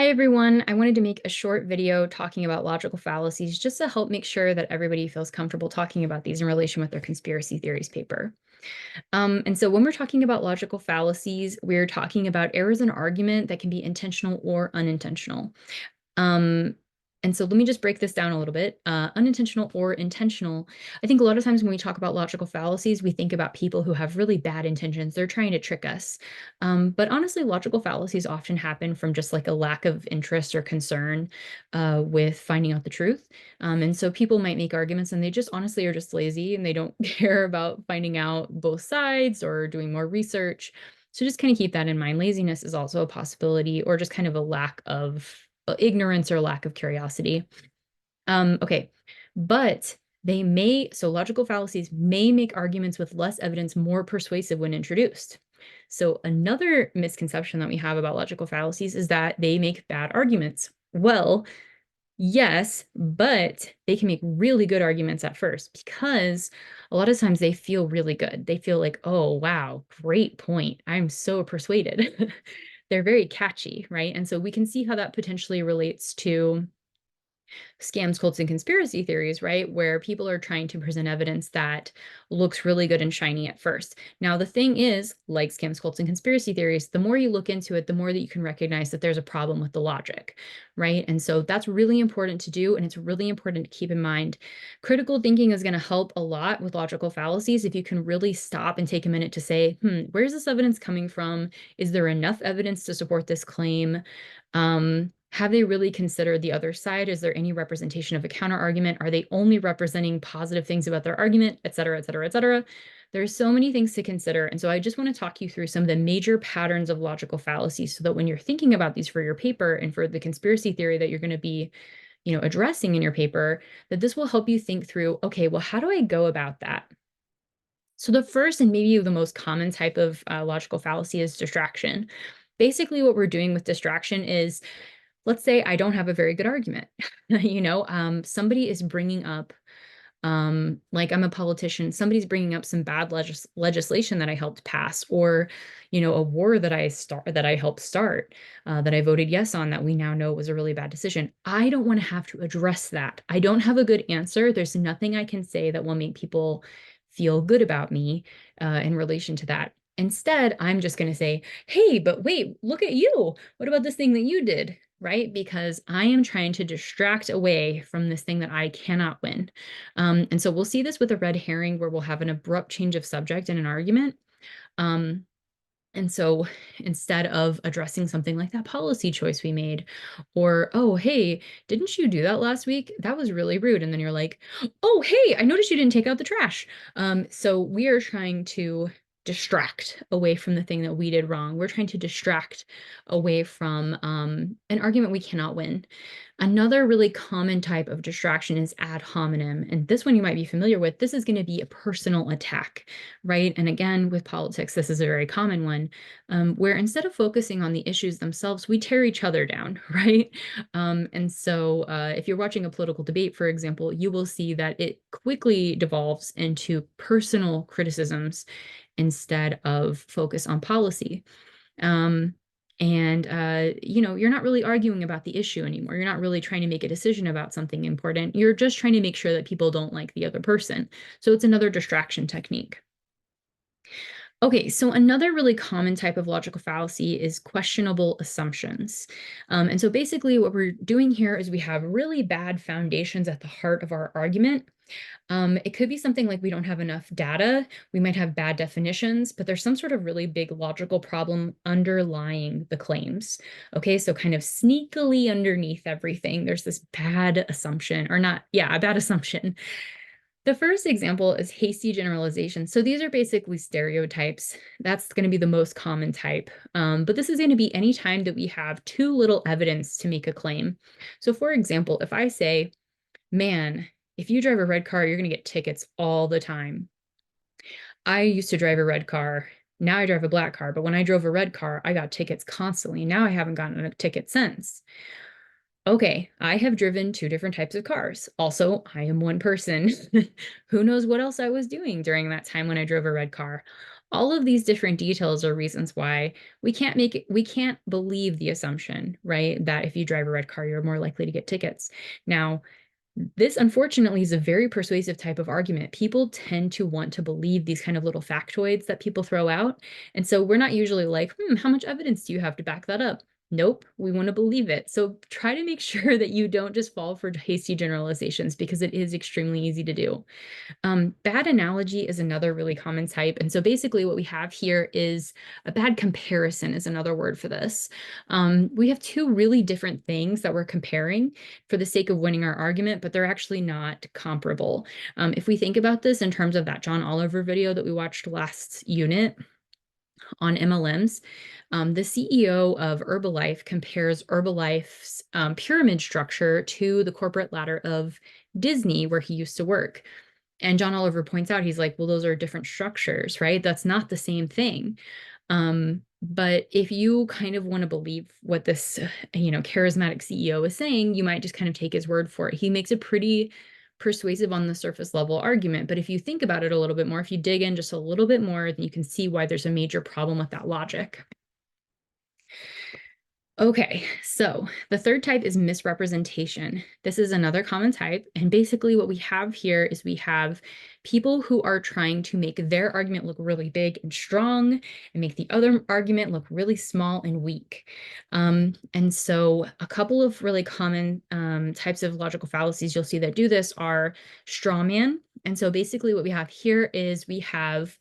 Hi, everyone. I wanted to make a short video talking about logical fallacies just to help make sure that everybody feels comfortable talking about these in relation with their conspiracy theories paper. And so when we're talking about logical fallacies, we're talking about errors in argument that can be intentional or unintentional. Um, and so let me just break this down a little bit. Unintentional or intentional. I think a lot of times when we talk about logical fallacies, we think about people who have really bad intentions. They're trying to trick us. But honestly, logical fallacies often happen from just like a lack of interest or concern with finding out the truth. And so people might make arguments and they just honestly are just lazy and they don't care about finding out both sides or doing more research. So just kind of keep that in mind. Laziness is also a possibility, or just kind of a lack of ignorance or lack of curiosity. Okay, but so logical fallacies may make arguments with less evidence more persuasive when introduced. So another misconception that we have about logical fallacies is that they make bad arguments. Well, yes, but they can make really good arguments at first because a lot of times they feel really good. They feel like, oh, wow, great point. I'm so persuaded. They're very catchy, right? And so we can see how that potentially relates to scams, cults, and conspiracy theories, right? Where people are trying to present evidence that looks really good and shiny at first. Now, the thing is, like scams, cults, and conspiracy theories, the more you look into it, the more that you can recognize that there's a problem with the logic, right? And so that's really important to do. And it's really important to keep in mind. Critical thinking is going to help a lot with logical fallacies if you can really stop and take a minute to say, where's this evidence coming from? Is there enough evidence to support this claim? Have they really considered the other side? Is there any representation of a counter argument? Are they only representing positive things about their argument, et cetera, et cetera, et cetera? There's so many things to consider. And so I just want to talk you through some of the major patterns of logical fallacies so that when you're thinking about these for your paper and for the conspiracy theory that you're going to be, addressing in your paper, that this will help you think through, okay, well, how do I go about that? So the first and maybe the most common type of logical fallacy is distraction. Basically, what we're doing with distraction is, let's say I don't have a very good argument. Somebody is bringing up, like I'm a politician, somebody's bringing up some bad legislation that I helped pass, or, a war that I helped start, that I voted yes on that we now know was a really bad decision. I don't want to have to address that. I don't have a good answer. There's nothing I can say that will make people feel good about me in relation to that. Instead, I'm just going to say, hey, but wait, look at you. What about this thing that you did? Right? Because I am trying to distract away from this thing that I cannot win. And so we'll see this with a red herring where we'll have an abrupt change of subject in an argument. Um, and so instead of addressing something like that policy choice we made, or, oh, hey, didn't you do that last week? That was really rude. And then you're like, oh, hey, I noticed you didn't take out the trash. So we are trying to distract away from the thing that we did wrong. We're trying to distract away from an argument we cannot win. Another really common type of distraction is ad hominem. And this one you might be familiar with. This is going to be a personal attack, right? And again, with politics, this is a very common one, where instead of focusing on the issues themselves, we tear each other down, right? And so if you're watching a political debate, for example, you will see that it quickly devolves into personal criticisms instead of focus on policy. You're not really arguing about the issue anymore. You're not really trying to make a decision about something important. You're just trying to make sure that people don't like the other person. So it's another distraction technique. Okay, so another really common type of logical fallacy is questionable assumptions. And so basically what we're doing here is we have really bad foundations at the heart of our argument. It could be something like we don't have enough data, we might have bad definitions, but there's some sort of really big logical problem underlying the claims. Okay, so kind of sneakily underneath everything, there's this bad assumption, or not, yeah, a bad assumption. The first example is hasty generalization. So these are basically stereotypes. That's going to be the most common type. But this is going to be any time that we have too little evidence to make a claim. So for example, if I say, man, if you drive a red car, you're going to get tickets all the time. I used to drive a red car. Now I drive a black car. But when I drove a red car, I got tickets constantly. Now I haven't gotten a ticket since. Okay, I have driven two different types of cars. Also, I am one person. Who knows what else I was doing during that time when I drove a red car? All of these different details are reasons why we can't believe the assumption, right, that if you drive a red car, you're more likely to get tickets. Now, this, unfortunately, is a very persuasive type of argument. People tend to want to believe these kind of little factoids that people throw out. And so we're not usually like, how much evidence do you have to back that up? Nope, we want to believe it. So try to make sure that you don't just fall for hasty generalizations, because it is extremely easy to do. Bad analogy is another really common type. And so basically what we have here is a bad comparison is another word for this. We have two really different things that we're comparing for the sake of winning our argument, but they're actually not comparable. If we think about this in terms of that John Oliver video that we watched last unit on MLMs, the CEO of Herbalife compares Herbalife's pyramid structure to the corporate ladder of Disney, where he used to work. And John Oliver points out, he's like, well, those are different structures, right? That's not the same thing. But if you kind of want to believe what this, charismatic CEO is saying, you might just kind of take his word for it. He makes a pretty persuasive on the surface level argument. But if you think about it a little bit more, if you dig in just a little bit more, then you can see why there's a major problem with that logic. Okay, so the third type is misrepresentation. This is another common type. And basically what we have here is we have people who are trying to make their argument look really big and strong and make the other argument look really small and weak. And so a couple of really common types of logical fallacies you'll see that do this are straw man. And so basically what we have here is we have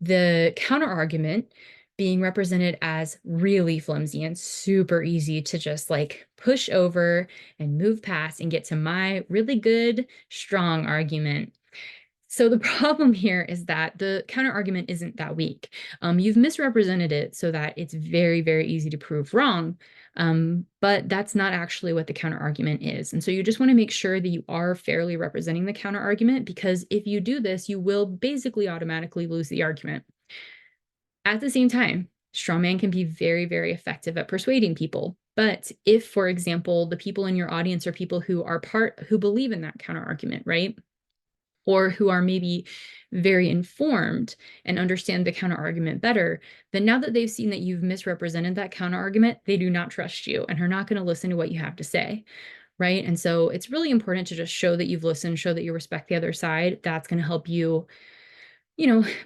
the counter argument being represented as really flimsy and super easy to just like push over and move past and get to my really good, strong argument. So the problem here is that the counter argument isn't that weak. You've misrepresented it so that it's very, very easy to prove wrong. But that's not actually what the counter argument is. And so you just want to make sure that you are fairly representing the counter argument, because if you do this, you will basically automatically lose the argument. At the same time, strawman can be very, very effective at persuading people. But if, for example, the people in your audience are people who believe in that counter argument, right? Or who are maybe very informed and understand the counter argument better, then now that they've seen that you've misrepresented that counter argument, they do not trust you and are not going to listen to what you have to say. Right. And so it's really important to just show that you've listened, show that you respect the other side. That's going to help you,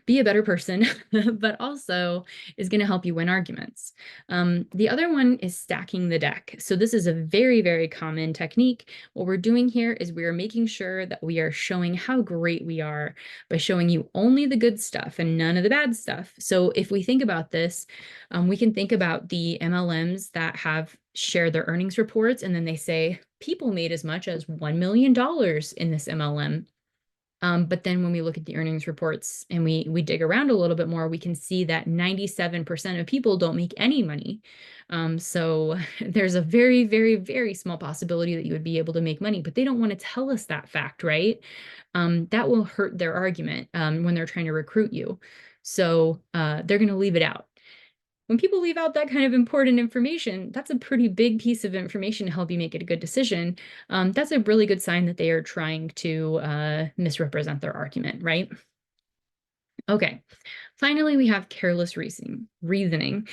be a better person, but also is going to help you win arguments. The other one is stacking the deck. So this is a very, very common technique. What we're doing here is we are making sure that we are showing how great we are by showing you only the good stuff and none of the bad stuff. So if we think about this, we can think about the MLMs that have shared their earnings reports, and then they say people made as much as $1 million in this MLM. But then when we look at the earnings reports and we dig around a little bit more, we can see that 97% of people don't make any money. So there's a very, very, very small possibility that you would be able to make money, but they don't want to tell us that fact, right? That will hurt their argument when they're trying to recruit you. So they're going to leave it out. When people leave out that kind of important information, that's a pretty big piece of information to help you make it a good decision. That's a really good sign that they are trying to misrepresent their argument, right? Okay, finally, we have careless reasoning.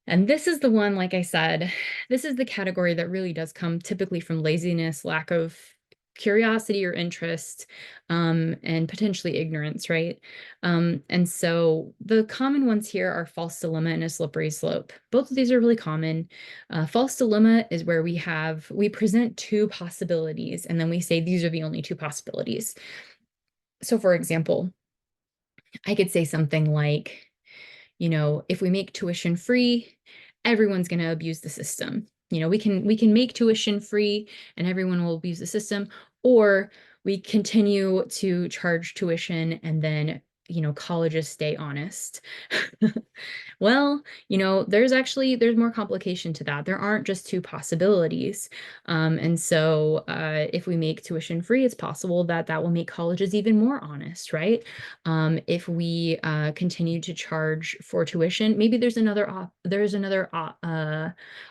And this is the one, like I said, this is the category that really does come typically from laziness, lack of curiosity or interest, and potentially ignorance, right? And so the common ones here are false dilemma and a slippery slope. Both of these are really common. False dilemma is where we present two possibilities, and then we say these are the only two possibilities. So for example, I could say something like, if we make tuition free, everyone's going to abuse the system. We can make tuition free and everyone will abuse the system, or we continue to charge tuition and then, colleges stay honest. Well, there's more complication to that. There aren't just two possibilities. And so if we make tuition free, it's possible that that will make colleges even more honest, right? If we continue to charge for tuition, maybe there's another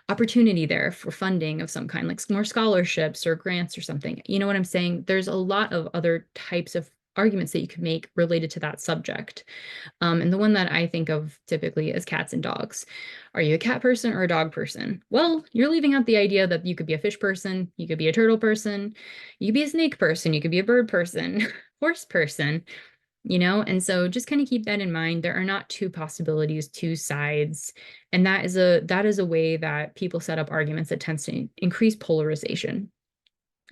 opportunity there for funding of some kind, like more scholarships or grants or something. You know what I'm saying? There's a lot of other types of arguments that you could make related to that subject. And the one that I think of typically is cats and dogs. Are you a cat person or a dog person? Well, you're leaving out the idea that you could be a fish person, you could be a turtle person, you could be a snake person, you could be a bird person, horse person, and so just kind of keep that in mind. There are not two possibilities, two sides, and that is a way that people set up arguments that tends to increase polarization.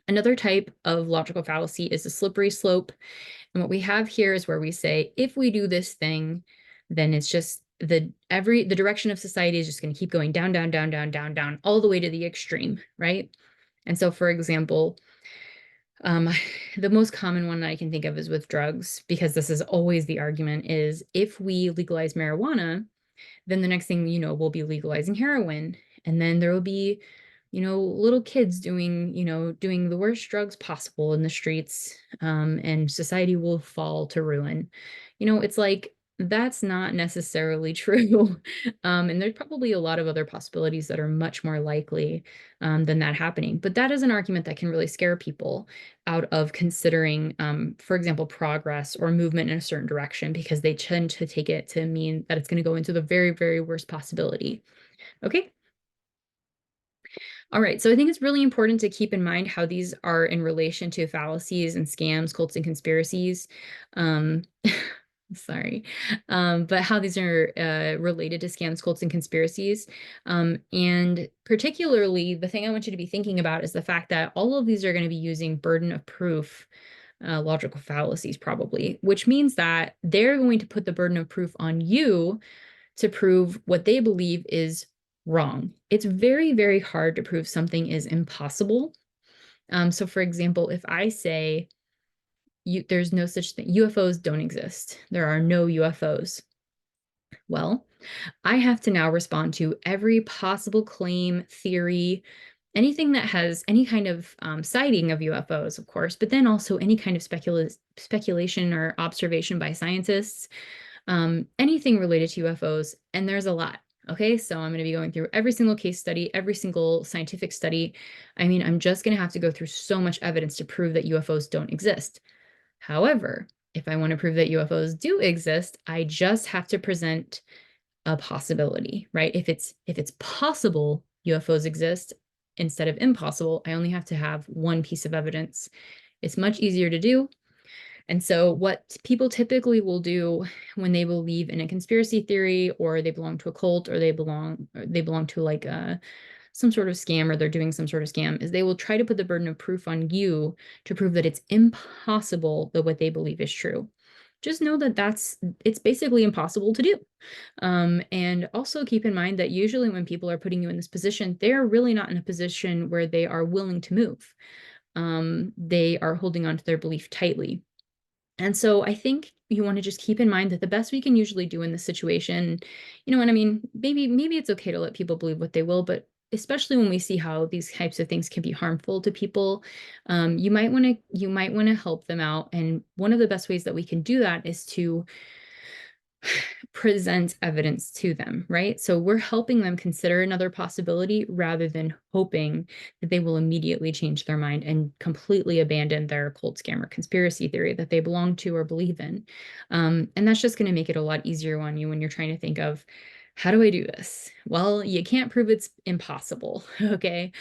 Another type of logical fallacy is a slippery slope. And what we have here is where we say, if we do this thing, then it's just the direction of society is just going to keep going down, down, down, down, down, down, all the way to the extreme, right? And so, for example, um, the most common one that I can think of is with drugs, because this is always the argument is if we legalize marijuana, then the next thing you know, we'll be legalizing heroin. And then there will be, little kids doing the worst drugs possible in the streets, and society will fall to ruin. It's like that's not necessarily true. And there's probably a lot of other possibilities that are much more likely than that happening. But that is an argument that can really scare people out of considering, for example, progress or movement in a certain direction, because they tend to take it to mean that it's going to go into the very, very worst possibility. Okay. All right, so I think it's really important to keep in mind how these are in relation to fallacies and scams, cults, and conspiracies. Um, sorry, but how these are related to scams, cults, and conspiracies. And particularly, the thing I want you to be thinking about is the fact that all of these are going to be using burden of proof logical fallacies, probably, which means that they're going to put the burden of proof on you to prove what they believe is wrong. It's very, very hard to prove something is impossible. So for example, if I say there's no such thing, UFOs don't exist, there are no UFOs. Well, I have to now respond to every possible claim, theory, anything that has any kind of sighting of UFOs, of course, but then also any kind of speculation or observation by scientists, anything related to UFOs, and there's a lot. Okay, so I'm going to be going through every single case study, every single scientific study. I mean, I'm just going to have to go through so much evidence to prove that UFOs don't exist. However, if I want to prove that UFOs do exist, I just have to present a possibility, right? If it's possible UFOs exist instead of impossible, I only have to have one piece of evidence. It's much easier to do. And so what people typically will do when they believe in a conspiracy theory, or they belong to a cult, or they belong to like some sort of scam, or they're doing some sort of scam, is they will try to put the burden of proof on you to prove that it's impossible that what they believe is true. Just know that it's basically impossible to do. And also keep in mind that usually when people are putting you in this position, they're really not in a position where they are willing to move. They are holding on to their belief tightly. And so I think you want to just keep in mind that the best we can usually do in this situation, and I mean, maybe it's okay to let people believe what they will, but especially when we see how these types of things can be harmful to people, you might want to help them out. And one of the best ways that we can do that is to present evidence to them, right? So we're helping them consider another possibility rather than hoping that they will immediately change their mind and completely abandon their cult, scam, or conspiracy theory that they belong to or believe in. And that's just going to make it a lot easier on you when you're trying to think of, how do I do this? Well, you can't prove it's impossible, okay?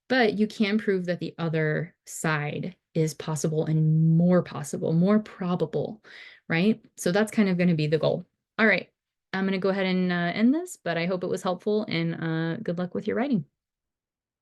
But you can prove that the other side is possible and more possible, more probable, right? So that's kind of going to be the goal. All right, I'm going to go ahead and end this, but I hope it was helpful, and good luck with your writing.